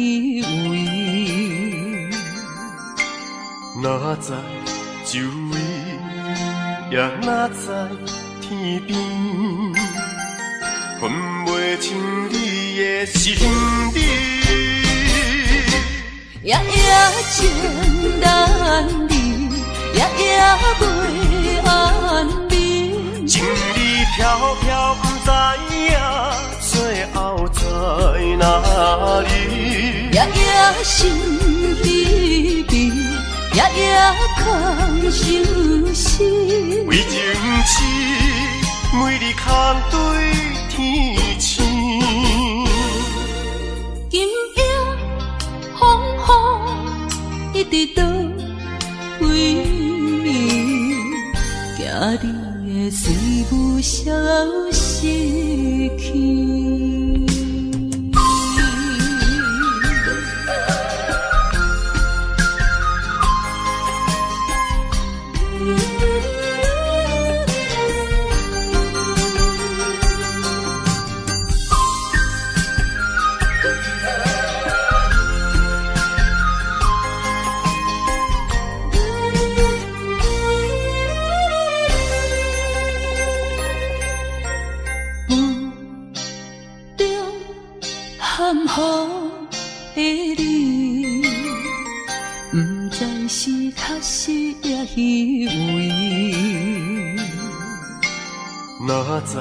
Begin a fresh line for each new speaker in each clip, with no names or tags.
虚伪。
哪知周围，也哪知天边，分袂清你的心理。
夜夜情难离，夜夜袂安眠。
情理飘飘，不知影最后在哪里。
夜夜心悲悲，夜夜空相思。
为情痴，每日空对天星。
今夜风雨一直倒位，惊你的随舞消失去。
哪知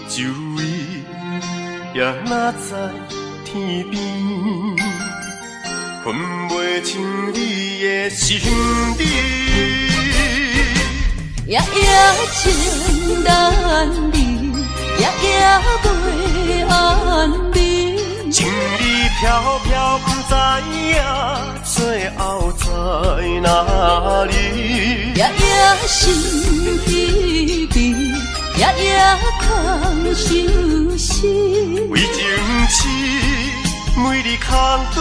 周围，也哪知天边，分袂清你的心理。
夜夜情难离，夜夜袂安眠。
情理飘飘，不知影最后在哪里。
夜夜心悲悲，夜夜空相思。
为情痴，每日空对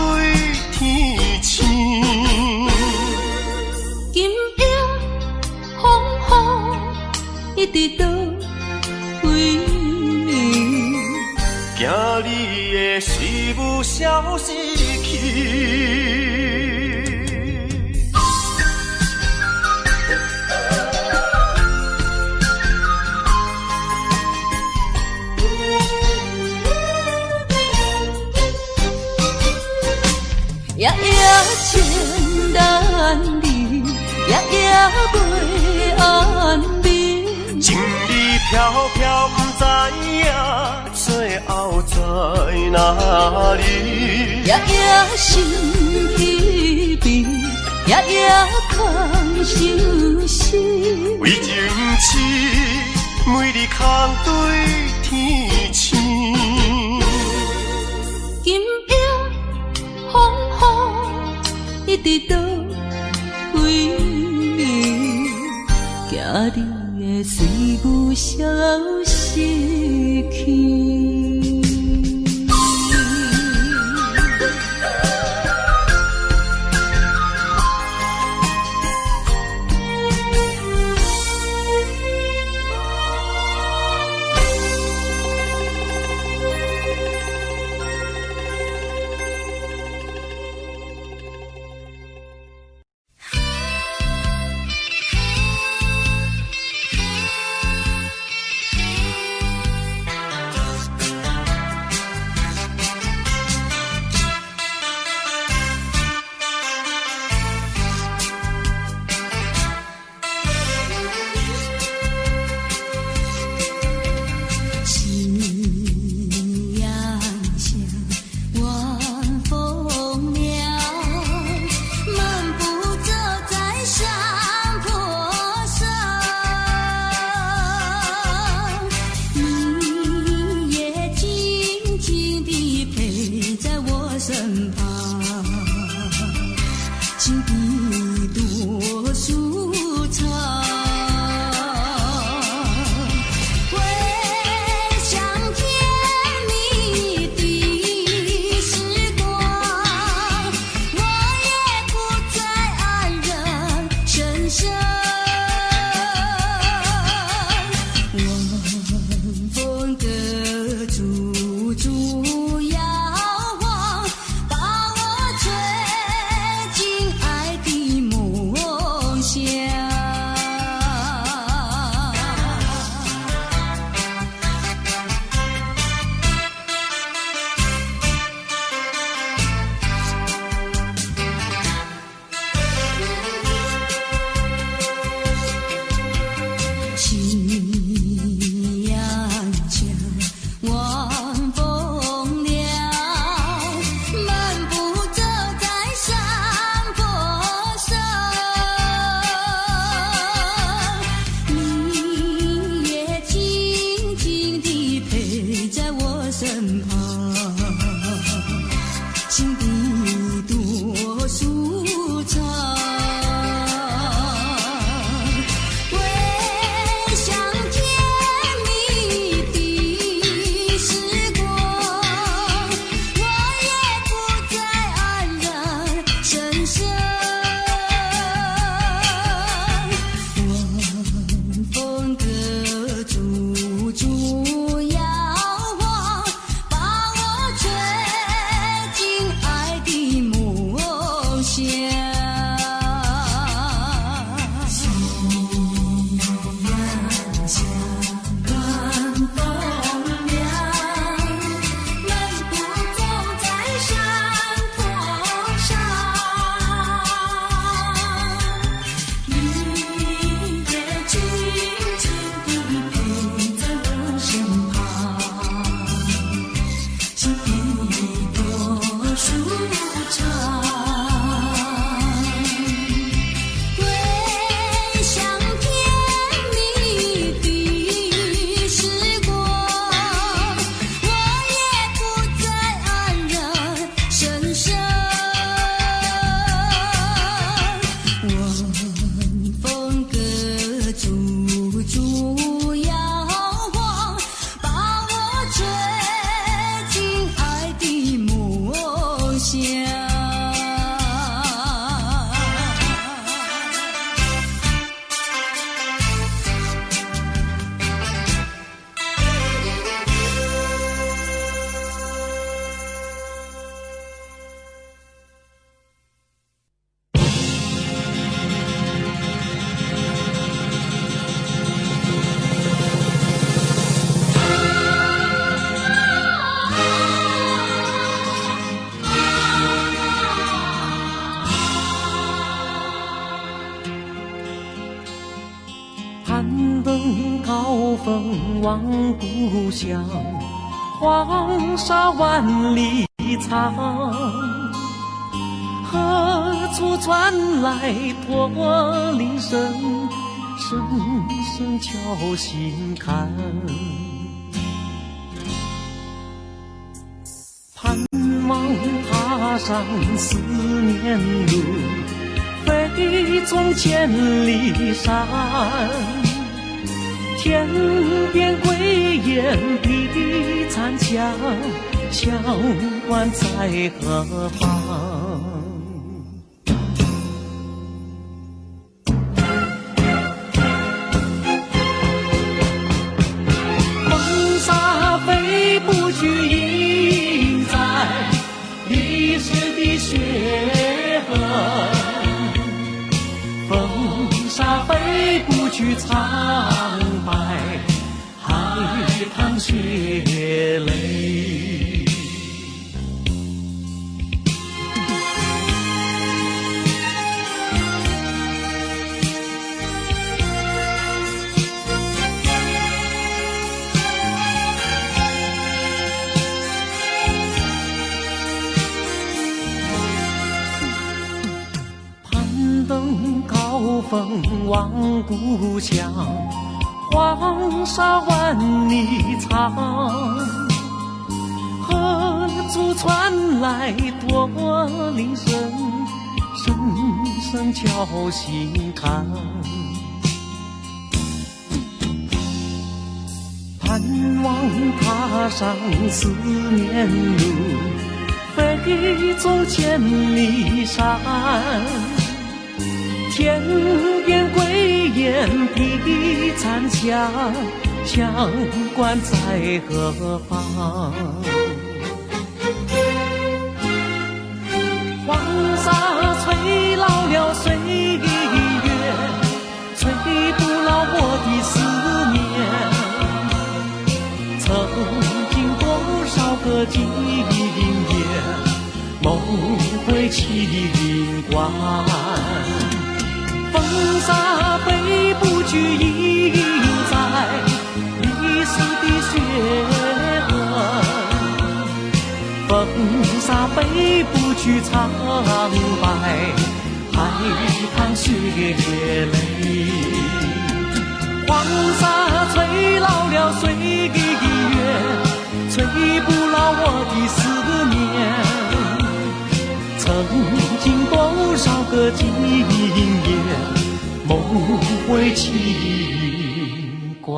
天星。
今夜风雨一直倒位，
惊你的随舞消失去。
夜夜情难离，夜夜袂安眠。
情理飘飘，不知影最后在哪里。
夜夜心悲悲，夜夜空相思。
为情痴，每日空对天星。
今夜风雨一直倒位，惊你的随舞消失去。
风歌处处遥望，把风望故乡，黄沙万里长。何处传来驼铃声，声声敲心坎。盼望踏上思念路，飞纵千里山。天边归雁披残墙，乡关在何方？风沙飞不去，印在历史的血痕。风沙飞不去，苍白海棠血泪。攀登高峰望故乡，黄沙万里长。何处传来驼铃声，声声敲心坎。盼望踏上思念路，飞纵千里山。天边归雁披残墙，乡关在何方？黄沙吹老了岁月，吹不老我的思念。曾经多少个今夜，梦回秦关。风沙飞不去，印在历史的血痕。风沙飞不去，苍白海棠血泪。黄沙吹老了岁月，吹不老我的思念。曾经多少个今夜，梦回秦关。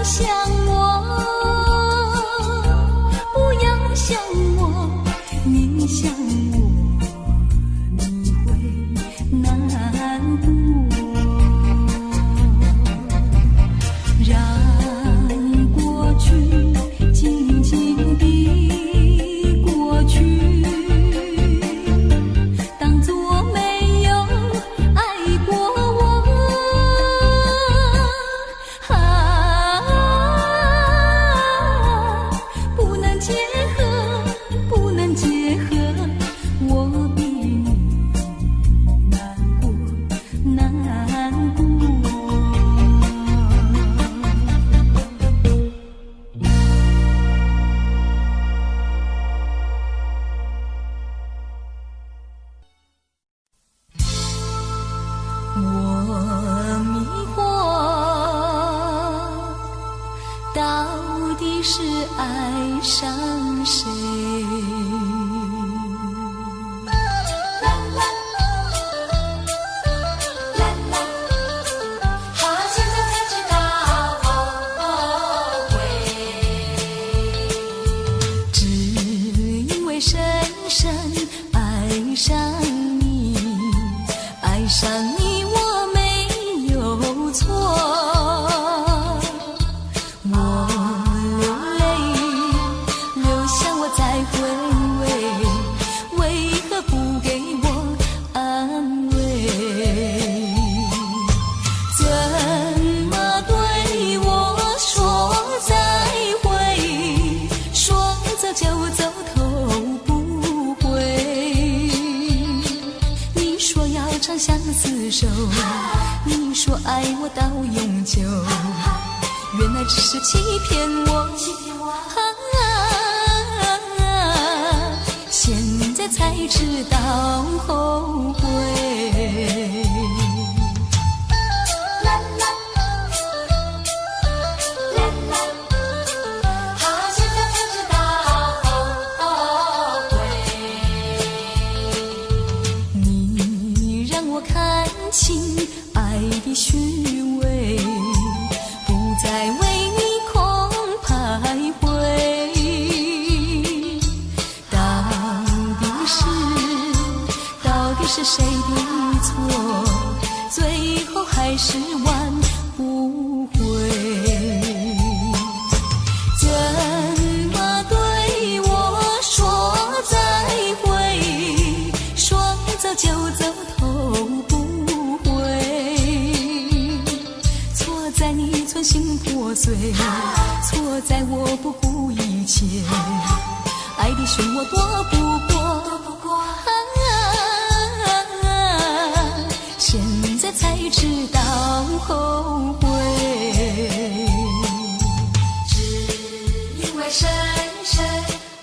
想我，不要想我，你想我，你会难过。让过去静静地过去，当作没有爱过我。不能结合，不能结合，我比你难过，难过。我迷惑，到底是爱上谁？现在才知道后悔，只因为深深爱上你，爱上你我没有错。我流泪，流下我再回味，为何不给我安慰？怎么对我说再会？说走就走，头不回。你说要长相厮守，你说爱我到永久，原来只是欺骗我。现在才知道后悔。现在才知道后悔。你让我看清爱的虚伪，不再为你空徘徊。到底是谁的错？最后还是挽不回。怎么对我说再会？说走就走，头不回。错在你存心破碎，错在我不顾一切，爱的漩涡躲不过。现在才知道后悔，只因为深深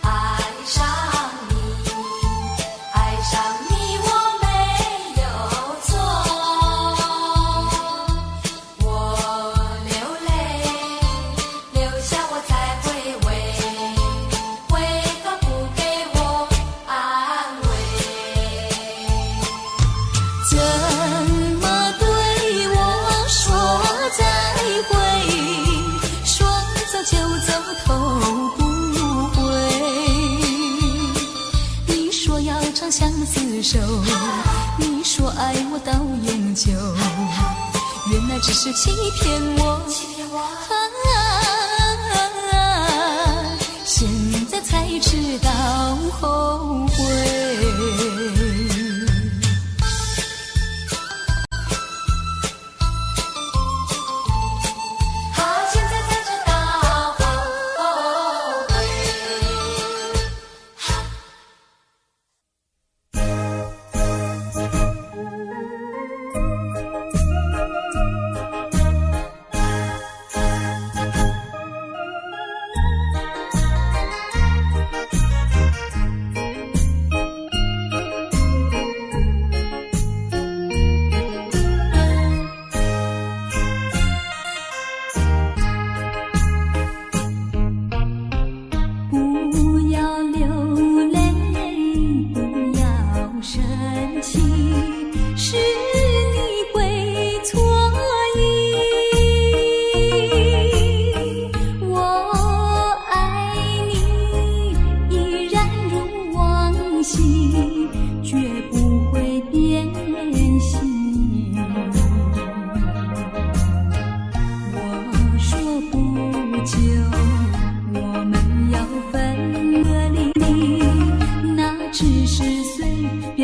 爱上你，爱上你我没有错。我流泪，流下我才回味，为何不给我安慰？怎么对我说再会？说走就走，头不回。你说要长相厮守，你说爱我到永久，原来只是欺骗我。现在才知道后悔。现在才知道后悔。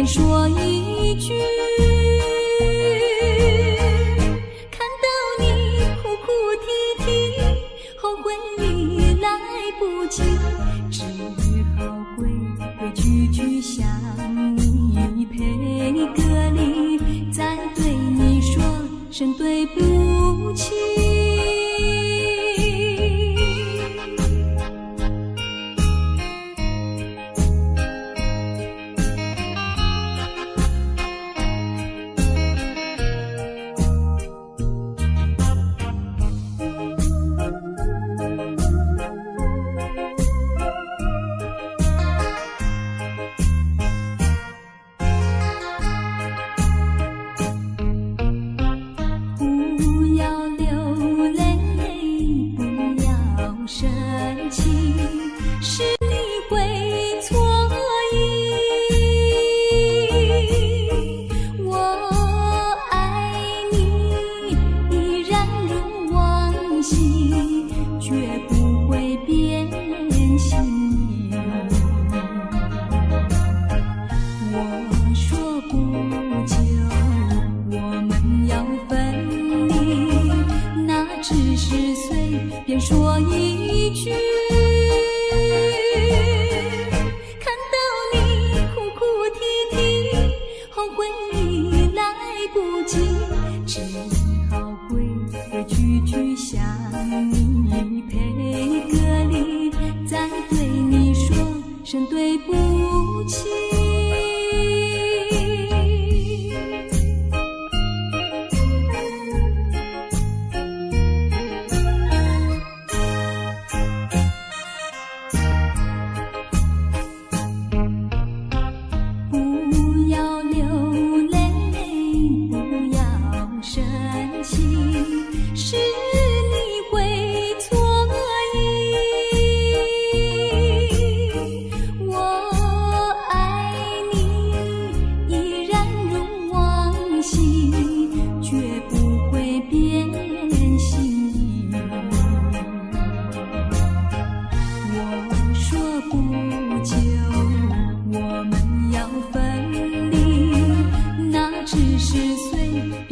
说一句，看到你哭哭啼啼，后悔已来不及，只好规规矩矩向你赔个礼，再对你说声对不起。说一句，看到你哭哭啼啼，后悔已来不及，只好规规矩矩向你赔个礼，再对你说声对不起。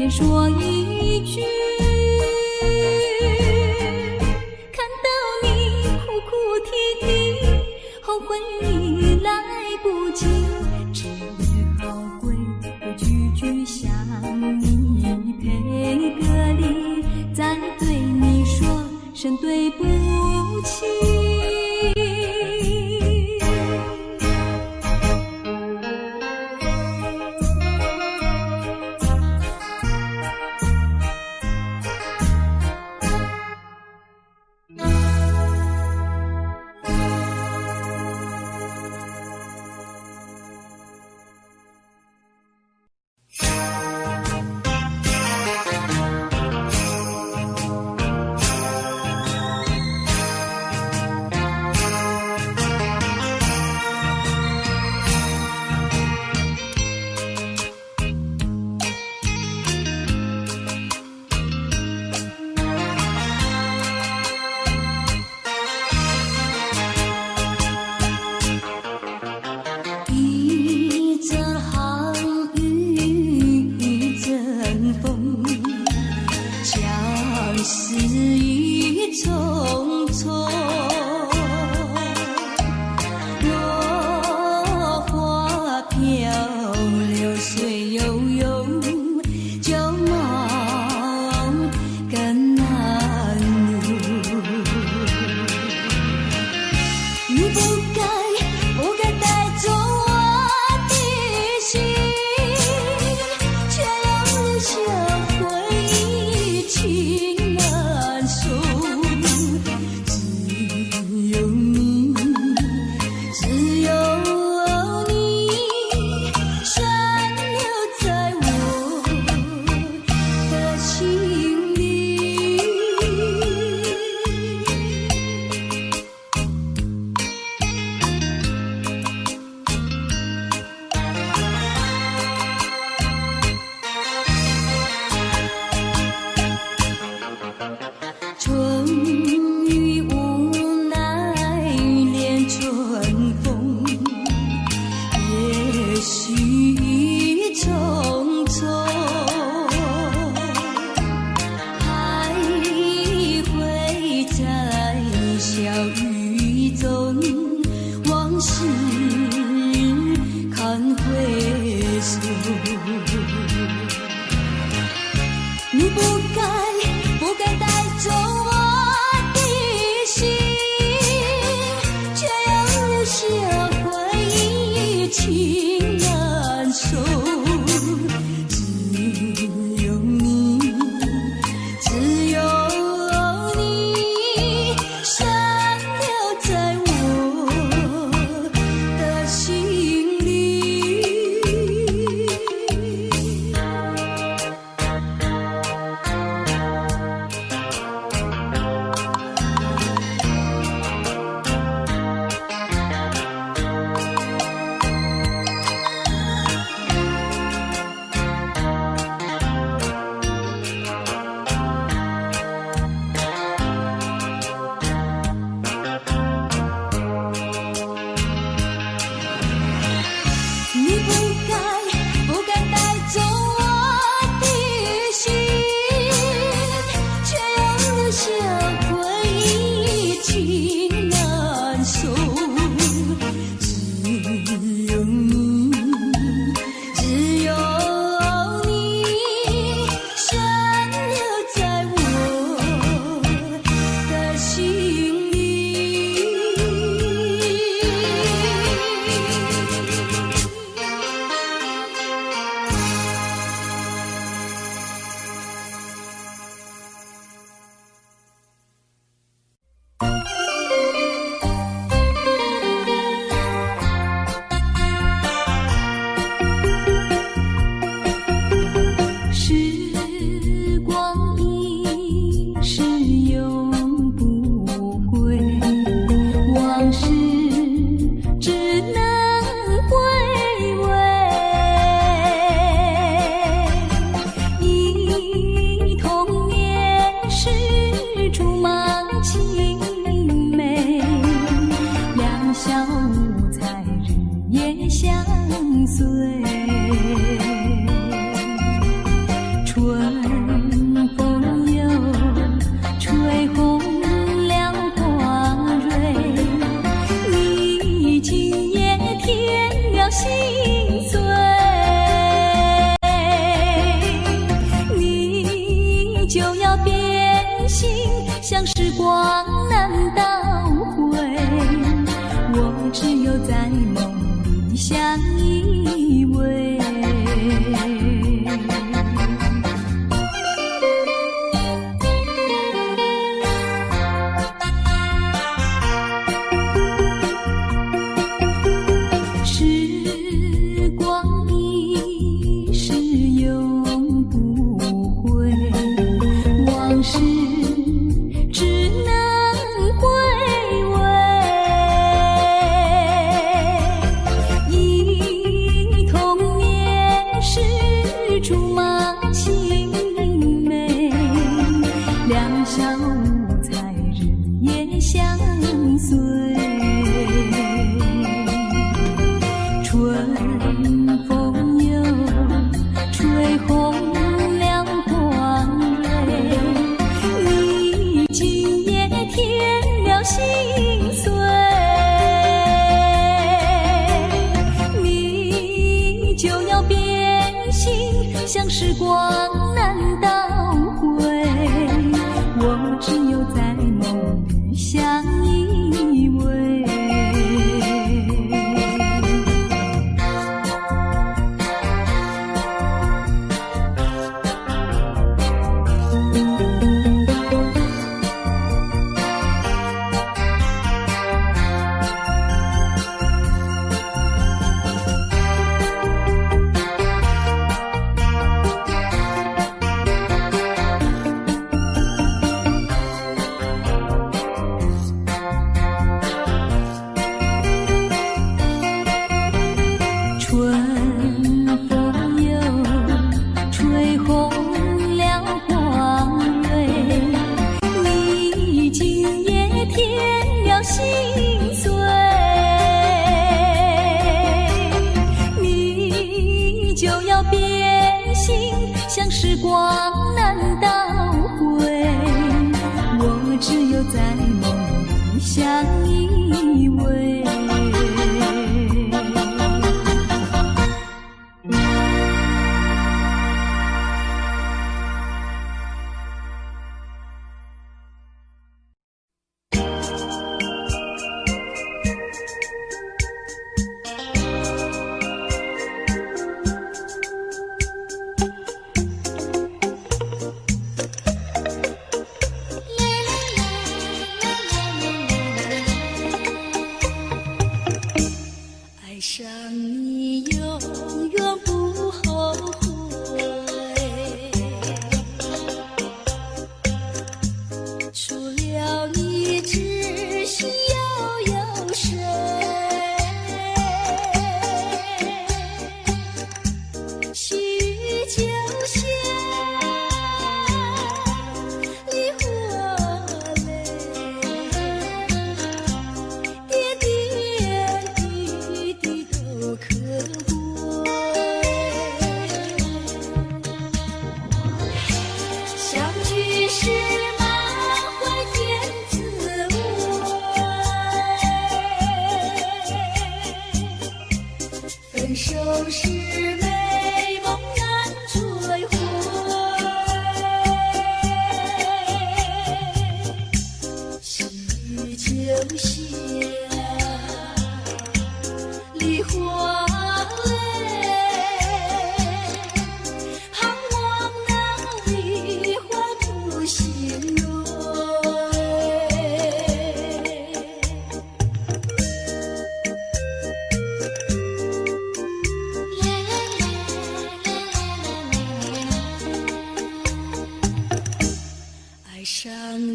说一句，看到你哭哭啼啼，后悔已来不及，只好规规矩矩向你赔个礼，再对你说声对不起。
情难收，只
永不回，往事只能回味。忆童年时竹马青梅，两小无猜日夜相随。心碎，你就要变心，像时光难倒回。我只有在梦里相依偎。像时光难倒回，我只有在梦里相依偎。像时光难倒回，我只有在梦里相依偎。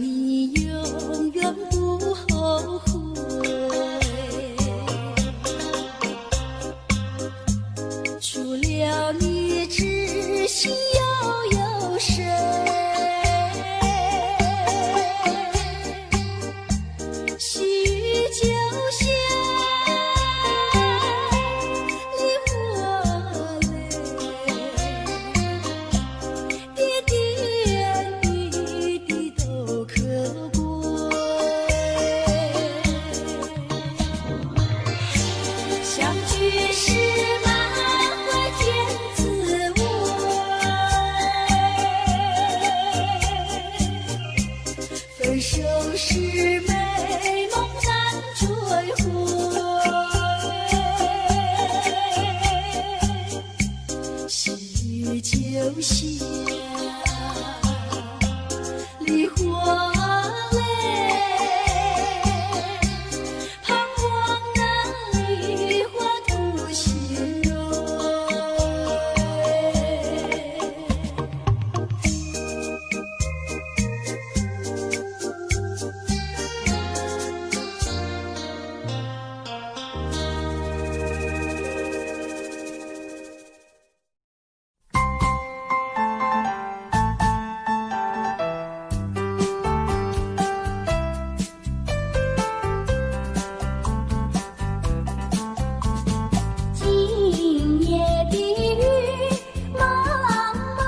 你永远不后悔。除了你，知心又有谁？细雨就像梨花泪，点点滴滴都可贵。相聚时满怀甜滋味，分手时美梦难追回。细雨就像梨花泪，盼望那梨花吐心蕊。今夜的雨茫茫，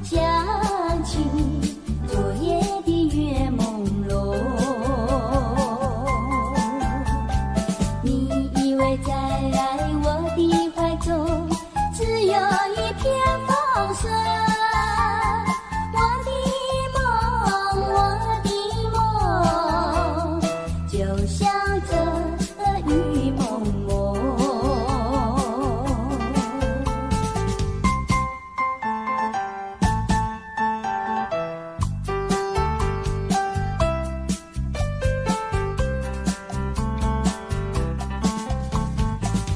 想起昨夜的月朦胧。你依偎在我的怀中，只有一片放射。我的梦，就像这雨蒙蒙。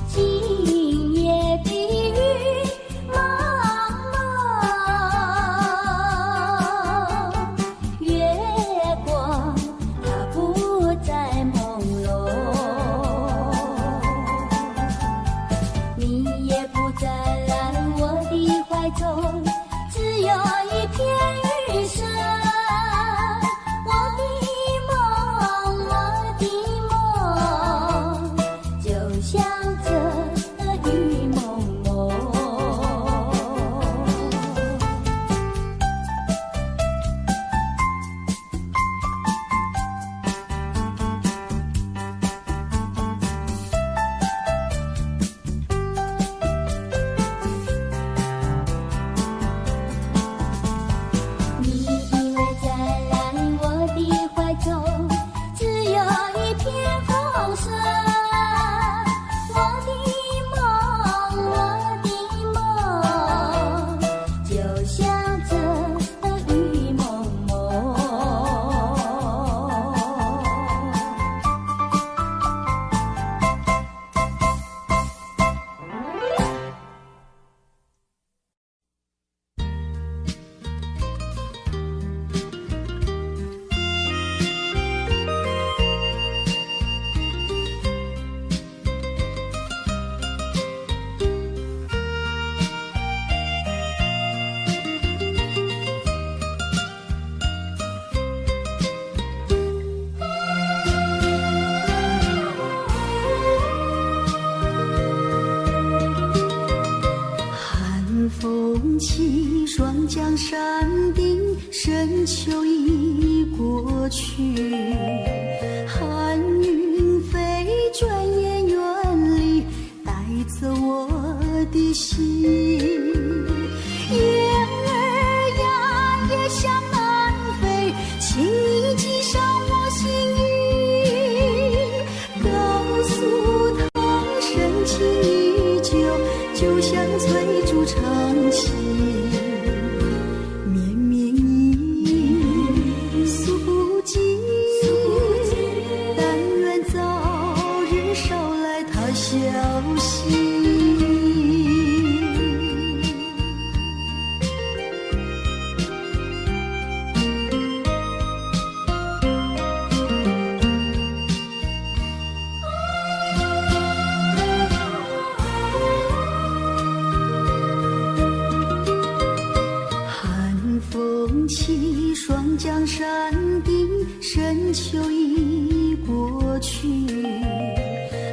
今夜的雨茫茫，月光它不再朦胧，你也不在我的怀中，只有一片雨声。我的梦，就像这雨蒙蒙。你依偎在我的怀中，只有一片放射。我的梦，就像这雨蒙蒙。寒风起，霜降山顶，深秋已过去。寒云飞，转眼远离，带走我的心。雁儿呀，也向南飞，请你系上我心语，告诉他深情依旧，就像翠竹长青。绵绵一诉尽，但愿早日捎来他消息。风起，霜降山顶，深秋已过去。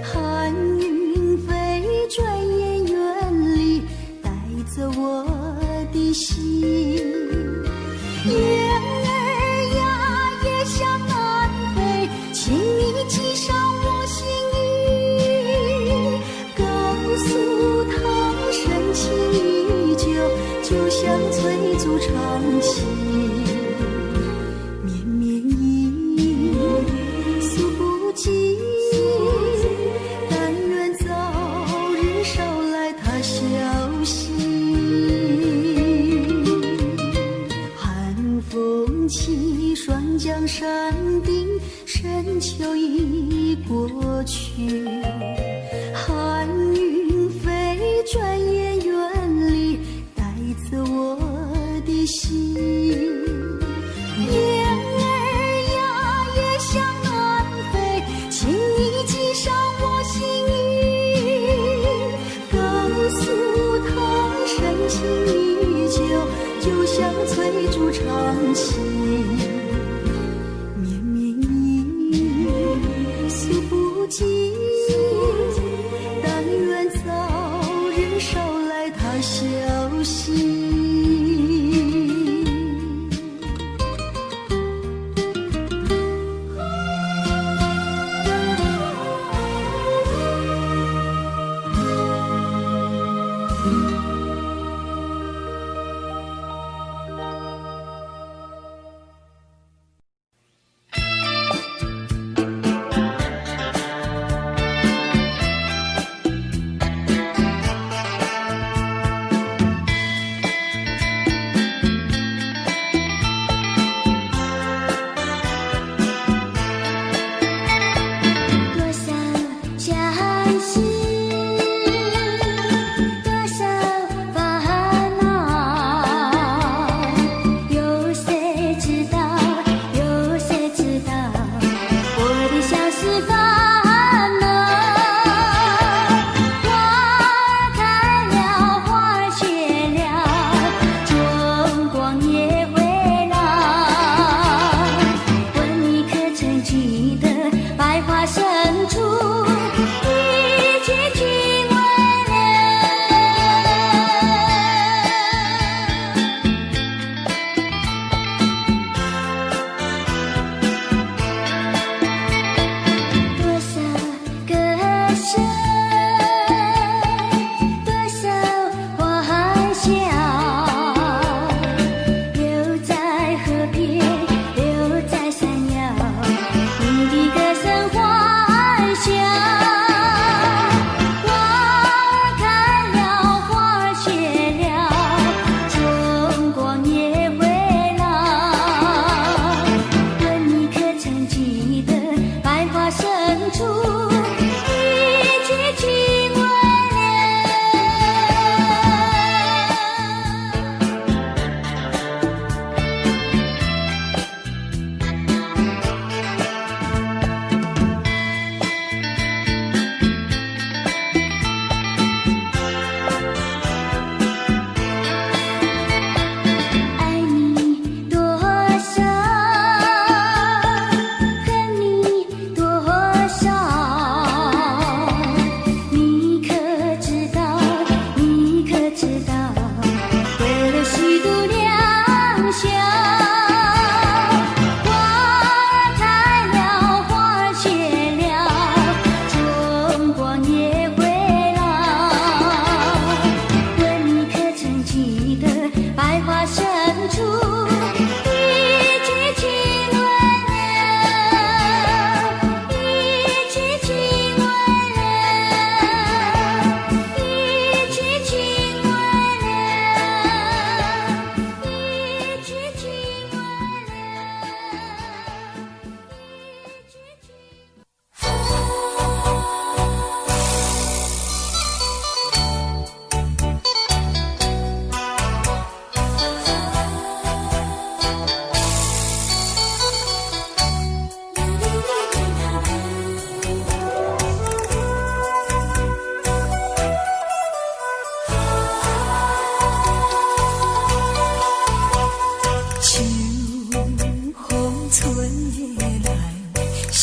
寒云飞，转眼远离，带走我的心。雁儿呀，也向南飞，请你寄上我心意，告诉他深情依旧，就像催促长情。绵绵意，诉不尽，但愿早日捎来他消息。寒风起，霜降山顶，深秋已过去。寒云飞，转眼远离，带走我的心。雁儿呀，也向南飞，请你寄上我心意，告诉他深情依旧，就像催促长情。绵绵意，诉不尽，但愿早日捎来他消息。秋风吹来，心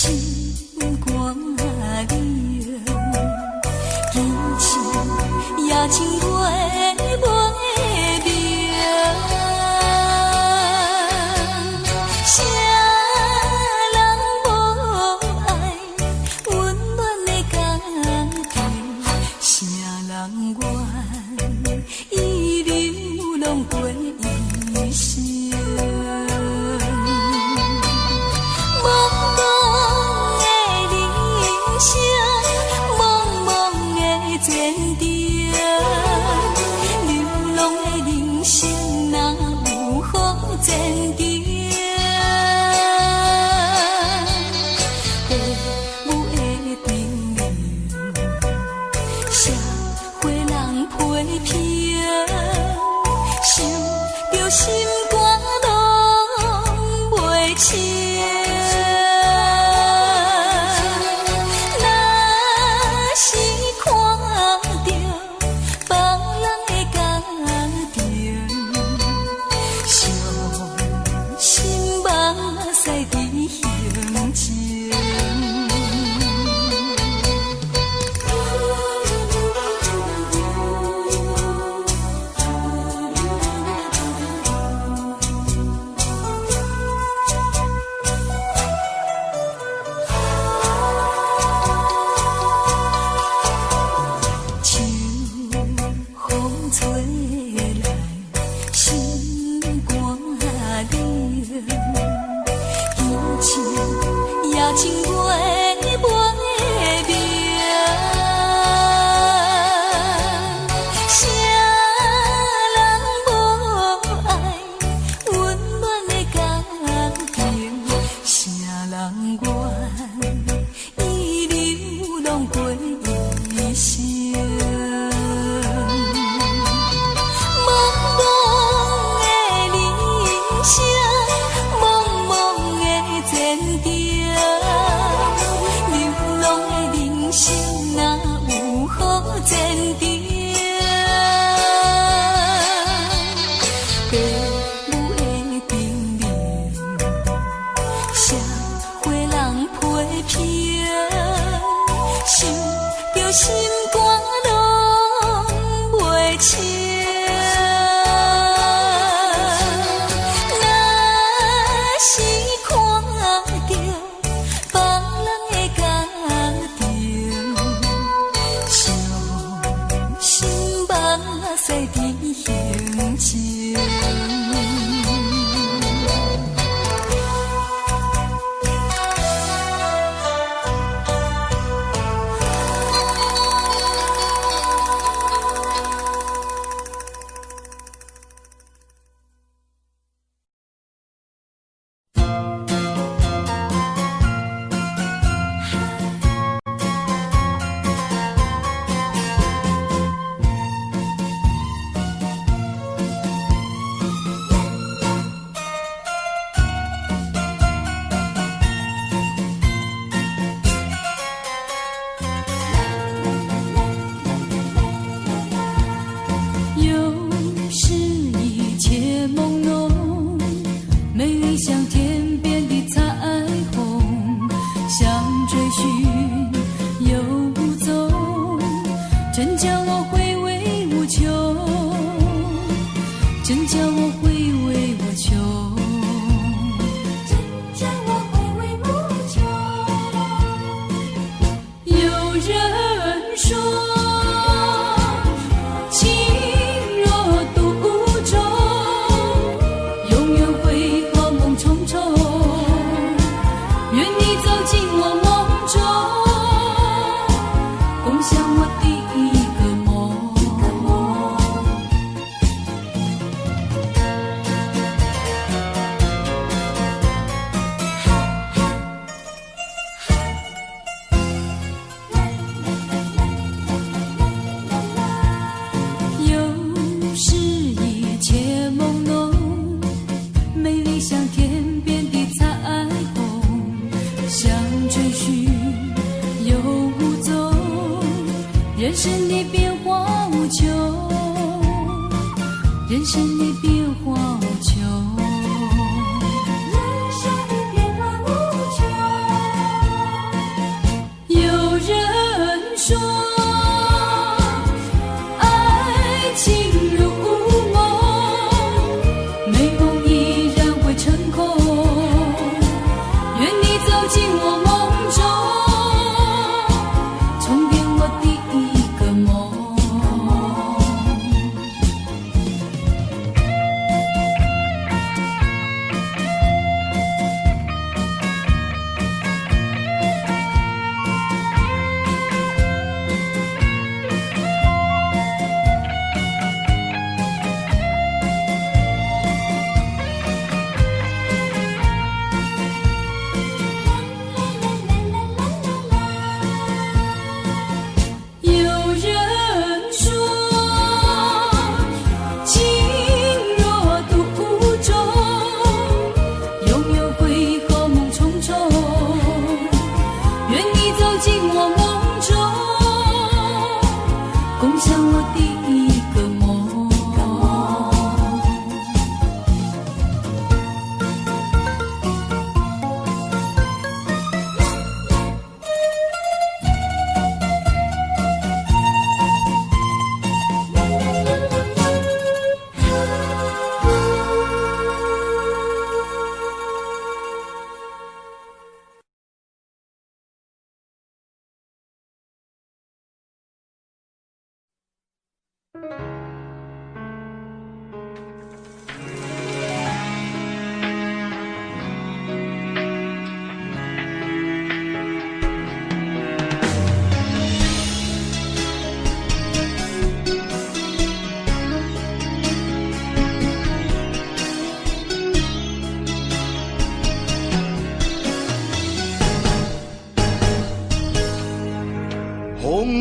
肝凉，激情也情袂袂明。谁人无爱温暖的家庭？谁人愿伊流浪过一生？茫茫的人生，茫茫的前程，流浪的人生哪有好前程？父母的叮咛，社会人批评，想着心肝拢袂清。若是看着别人的家庭，伤心目屎伫胸前。秋风吹来，心肝凉，激情也情袂袂明。谁人无爱温暖的家庭？谁人愿伊流浪过一生？茫茫的人生，茫茫的前程，流浪的人生哪有好前程？父母的叮咛，社会人批评，想着心肝拢袂清。若是看着别人的家庭，伤心目屎伫胸前。有时一切朦胧，美丽像天边的彩虹，想追寻又无踪，真叫我回味无穷，真叫我回味无穷，真叫我回味无穷。有人说情若独钟，永远会好梦重重。愿你走进我梦中，共享我的一个梦。有时一切朦胧，美丽像天边的彩虹，想追寻又无踪，人生的变化无穷，人生的变化无穷。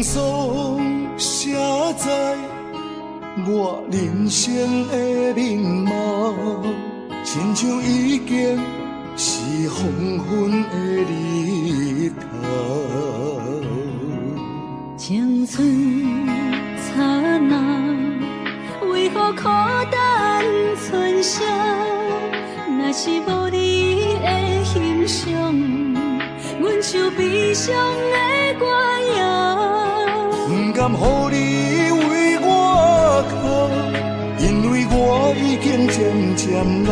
霜写在我人生的面貌，亲像已经是黄昏的日头。
青春刹那，为何孤单存剩？若是无你的欣赏，阮像悲伤的歌谣。
不甘予你为我哭，因为我已经渐渐老。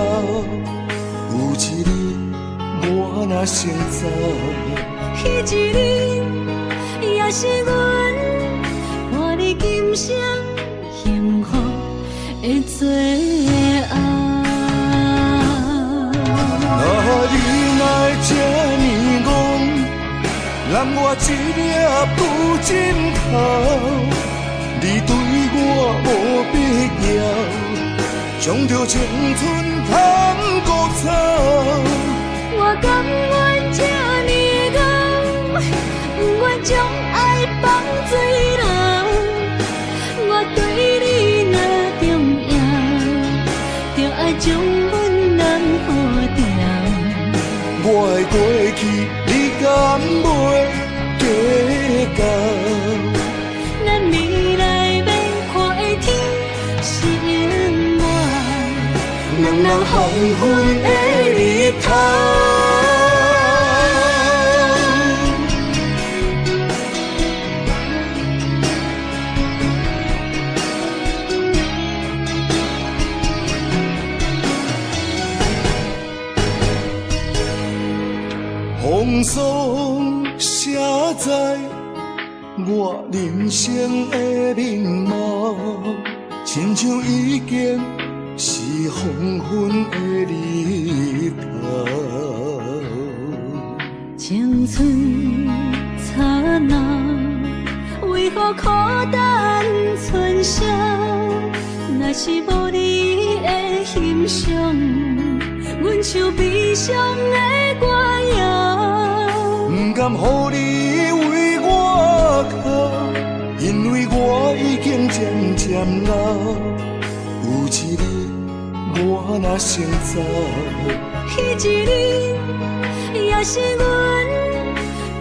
有一日我若先走，
彼一日也是阮伴你今生幸福的最后。
那你哪会这呢戆，揽我一粒不枕头？你对我无必要，将着青春通割草。
我甘愿这呢戆，不愿将爱放水流。我对你若重要，就爱将阮人付掉。
我的过去，你敢袂计较？
咱未来免看的天是永远，两人黄昏的日头。
风霜写在我人生的面貌，亲像已经是黄昏的日头。
青春刹那，为何孤单存剩？若是无你的欣赏，阮像悲伤的歌谣。
不甘予你为我哭，因为我已经渐渐老。有一日我若先走，
彼一日也是阮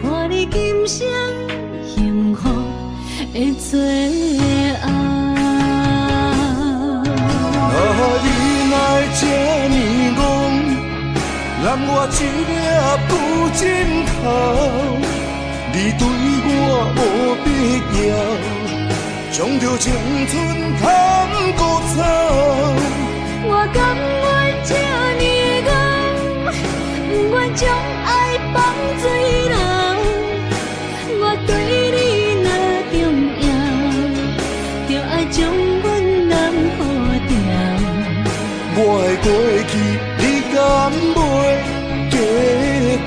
伴你今生幸福的最后。
啊，你哪会这呢戆，揽我一粒不枕头？你对我无必要，将着青春通割草。
我甘愿这呢戆，不愿将爱放水流。我对你若重要，就爱将阮人付掉。
我的过去，你敢袂计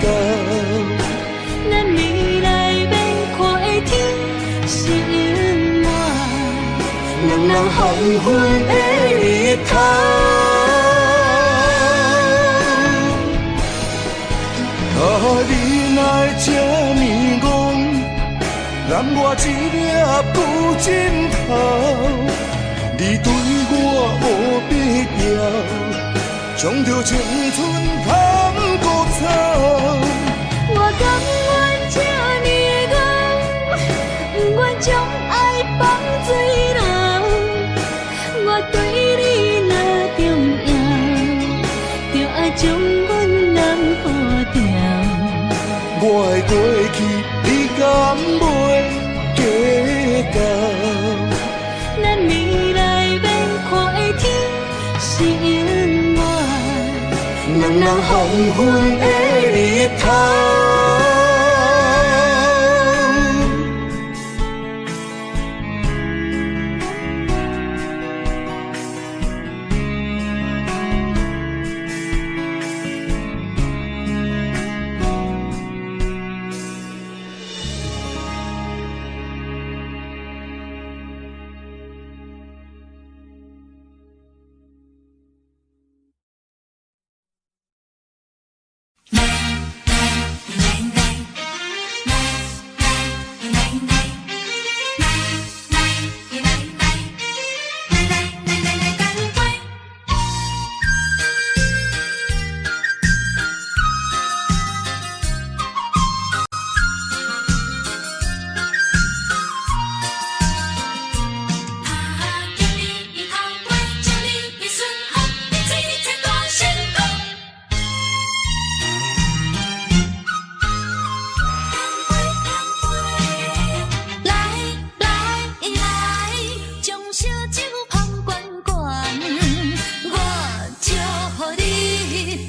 较？
咱未来免看的天是永远，两人黄昏的日头。
啊，你哪会这呢戆，揽我一粒不枕头？你对我无必要，将着青春通割草。
我甘愿这呢戆，不愿将爱放水流。我对你若重要，就爱将阮人付掉。
我的过去，你敢袂计较？
咱未来免看的天是永远，两人黄昏的日头。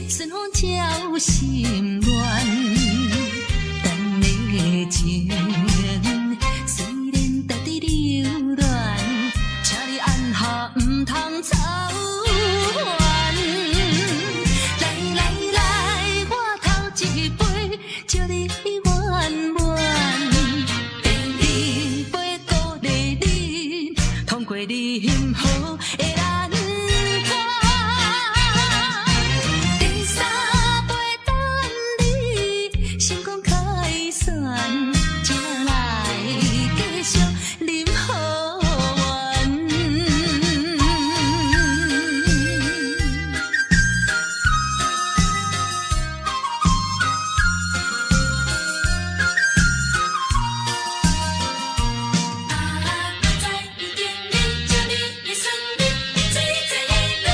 顺风照心乱，等的情虽然值得留恋，请你按下唔通操烦。来来来，我头一杯，祝你圆满。第二杯鼓励你，通过你幸福的难关。第三杯等你成功开选，才来继续饮好运。在一点里，祝你的生日最最美丽。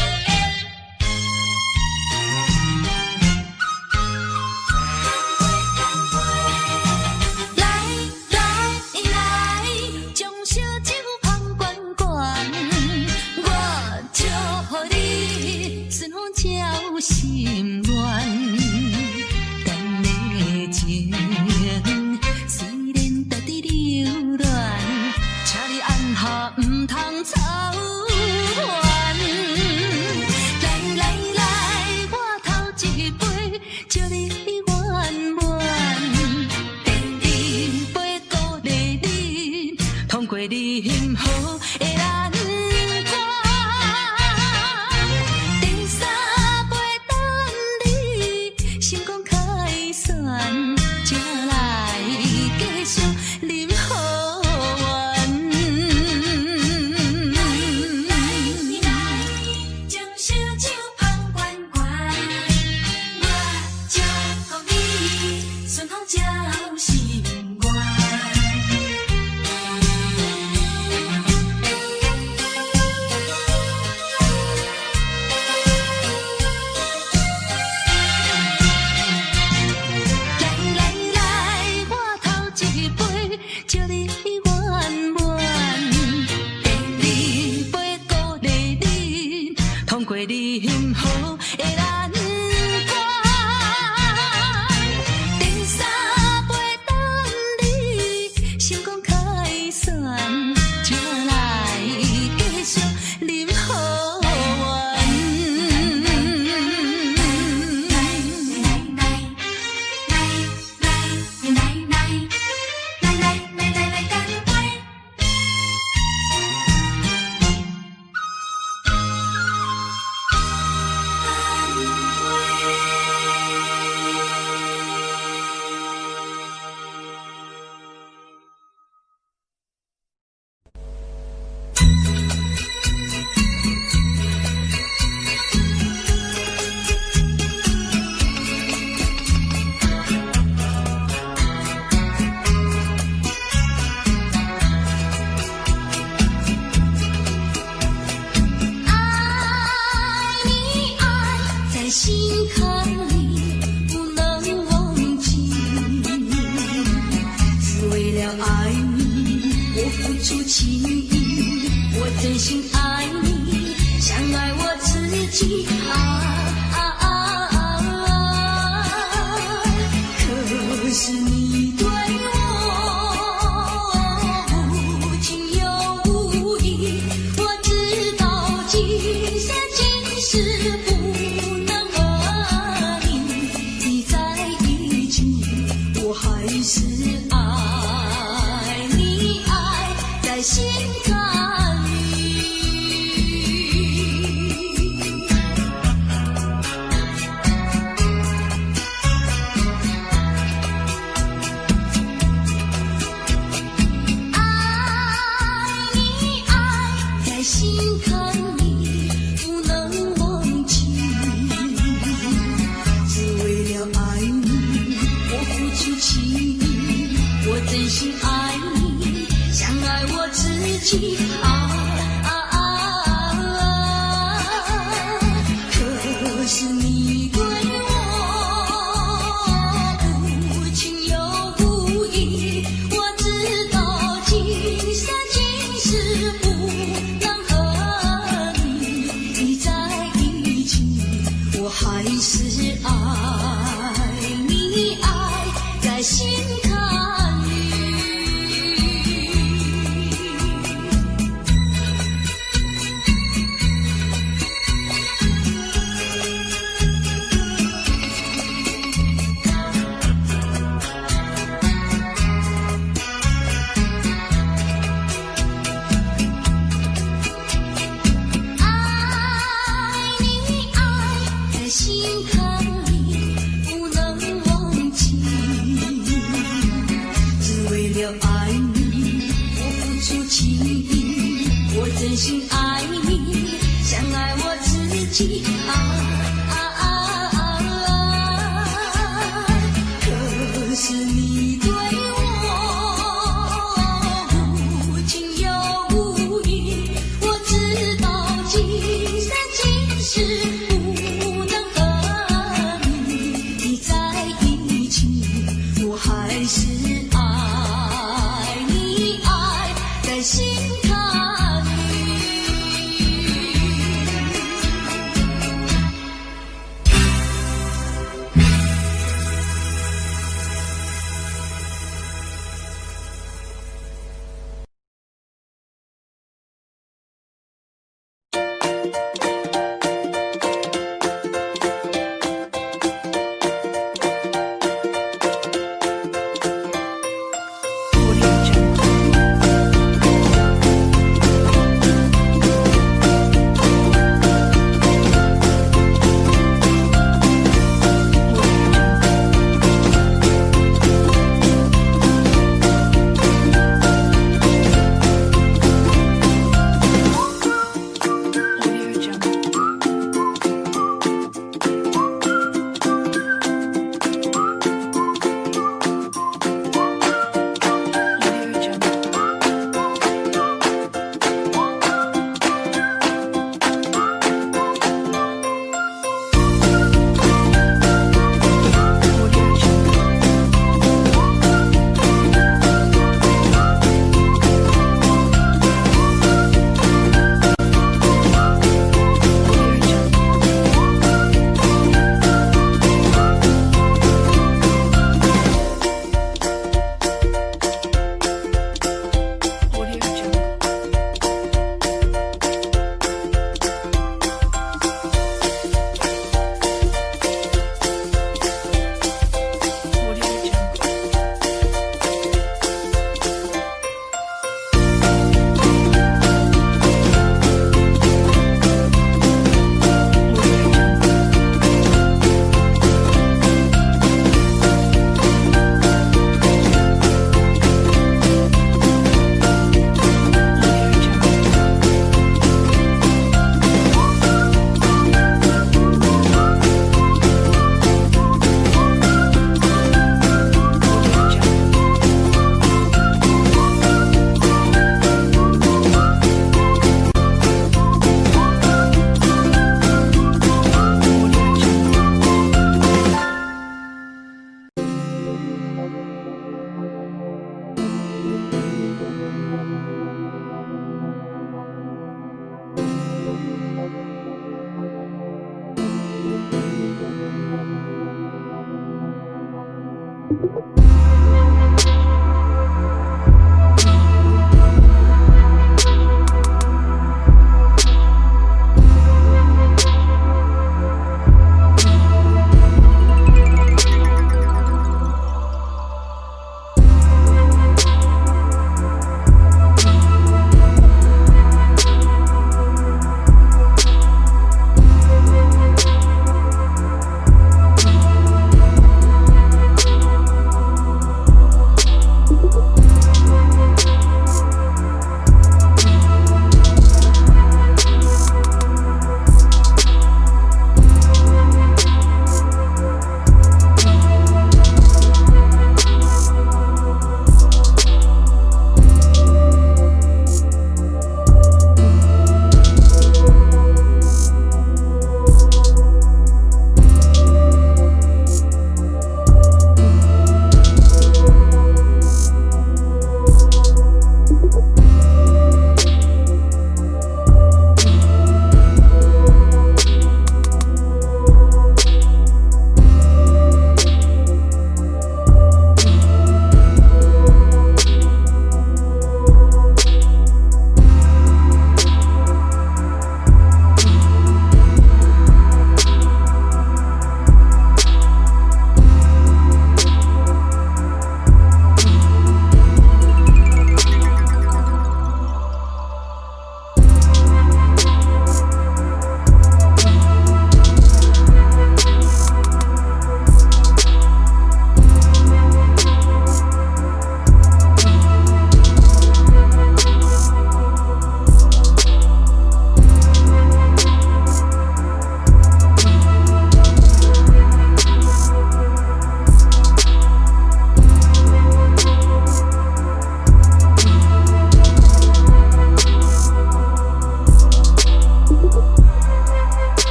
来来来，将烧酒捧罐罐，我祝福你顺风照心乱。等的情虽然值得留恋，请你按下唔通操烦。来来来，我头一杯，祝你圆满。第二杯鼓励你，通过你幸福的难关。第三杯等你成功开选，才来继续饮好运。将烧酒捧罐罐，我祝福你顺风照心愿。来来来，我头一杯，祝你圆满。第二杯鼓励你，通过你幸福的难关。第三杯等你成功开选，才来继续饮好运。来，干杯！爱你爱在心坎里不能忘记，只为了爱你我付出情谊，我真心爱你，像爱我自己。可是你对我无情又无义，我知道今生今世不能和你在一起，我还是爱你爱在心坎里。心坎里不能忘记，只为了爱你我付出情谊，我真心爱你，像爱我自己。可是你对我无情又无义，我知道今生今世不能和你在一起，我还是爱你，爱在心坎里。真心爱你，像爱我自己可是你对我无情又无义，我知道今生今世不能和你在一起，我还是爱你，爱在心坎。